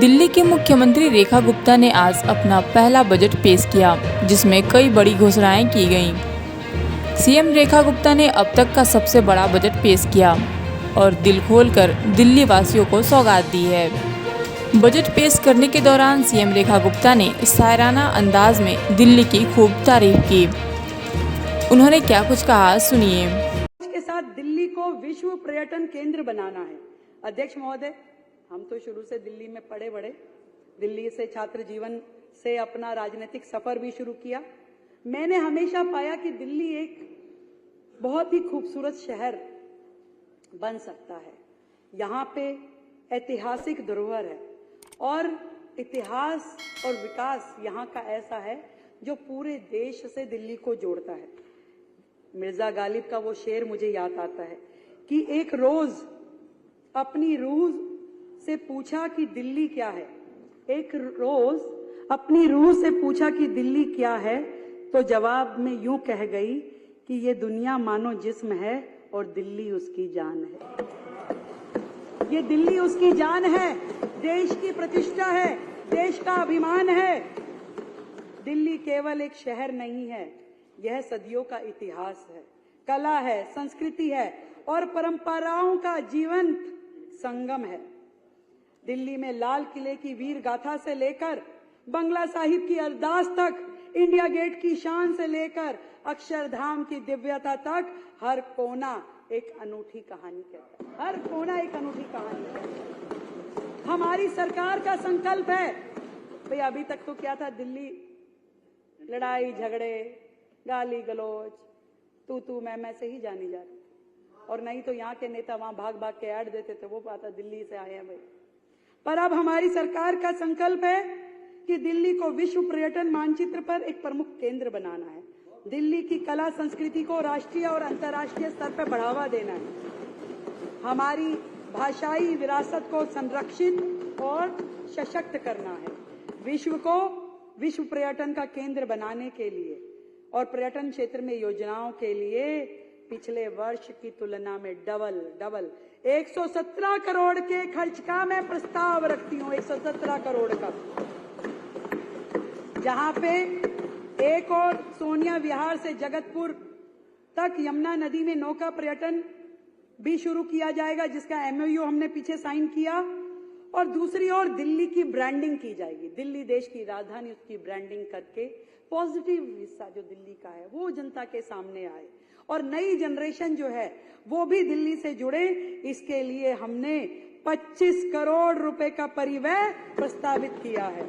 दिल्ली के मुख्यमंत्री रेखा गुप्ता ने आज अपना पहला बजट पेश किया, जिसमें कई बड़ी घोषणाएं की गईं। सीएम रेखा गुप्ता ने अब तक का सबसे बड़ा बजट पेश किया और दिल खोलकर दिल्ली वासियों को सौगात दी है। बजट पेश करने के दौरान सीएम रेखा गुप्ता ने शायराना अंदाज में दिल्ली की खूब तारीफ की। उन्होंने क्या कुछ कहा, सुनिए। के साथ दिल्ली को विश्व पर्यटन केंद्र बनाना है। अध्यक्ष महोदय, हम तो शुरू से दिल्ली में पढ़े बड़े, दिल्ली से छात्र जीवन से अपना राजनीतिक सफर भी शुरू किया। मैंने हमेशा पाया कि दिल्ली एक बहुत ही खूबसूरत शहर बन सकता है। यहाँ पे ऐतिहासिक धरोहर है और इतिहास और विकास यहाँ का ऐसा है जो पूरे देश से दिल्ली को जोड़ता है। मिर्जा गालिब का वो शेर मुझे याद आता है कि एक रोज अपनी रूह से पूछा कि दिल्ली क्या है। एक रोज अपनी रूह से पूछा कि दिल्ली क्या है, तो जवाब में यूं कह गई कि ये दुनिया मानो जिस्म है और दिल्ली उसकी जान है। ये दिल्ली उसकी जान है, देश की प्रतिष्ठा है, देश का अभिमान है। दिल्ली केवल एक शहर नहीं है, यह सदियों का इतिहास है, कला है, संस्कृति है और परंपराओं का जीवंत संगम है। दिल्ली में लाल किले की वीर गाथा से लेकर बंगला साहिब की अरदास तक, इंडिया गेट की शान से लेकर अक्षरधाम की दिव्यता तक, हर कोना एक अनूठी कहानी कहता है। हर कोना एक अनूठी कहानी कहता है। हमारी सरकार का संकल्प है, भाई अभी तक तो क्या था, दिल्ली लड़ाई झगड़े, गाली गलौज, तू मैं से ही जानी जाती, और नहीं तो यहाँ के नेता वहां भाग भाग के ऐड देते थे, वो पता दिल्ली से आए हैं भाई। पर अब हमारी सरकार का संकल्प है कि दिल्ली को विश्व पर्यटन मानचित्र पर एक प्रमुख केंद्र बनाना है। दिल्ली की कला संस्कृति को राष्ट्रीय और अंतर्राष्ट्रीय स्तर पर बढ़ावा देना है। हमारी भाषाई विरासत को संरक्षित और सशक्त करना है। विश्व पर्यटन का केंद्र बनाने के लिए और पर्यटन क्षेत्र में योजनाओं के लिए पिछले वर्ष की तुलना में डबल 117 करोड़ के खर्च का मैं प्रस्ताव रखती हूँ। 117 करोड़ का, जहां पे एक और सोनिया विहार से जगतपुर तक यमुना नदी में नौका पर्यटन भी शुरू किया जाएगा, जिसका MOU हमने पीछे साइन किया। और दूसरी ओर दिल्ली की ब्रांडिंग की जाएगी। दिल्ली देश की राजधानी, उसकी ब्रांडिंग करके पॉजिटिव हिस्सा जो दिल्ली का है वो जनता के सामने आए और नई जनरेशन जो है वो भी दिल्ली से जुड़े। इसके लिए हमने 25 करोड़ रुपए का परिव्यय प्रस्तावित किया है।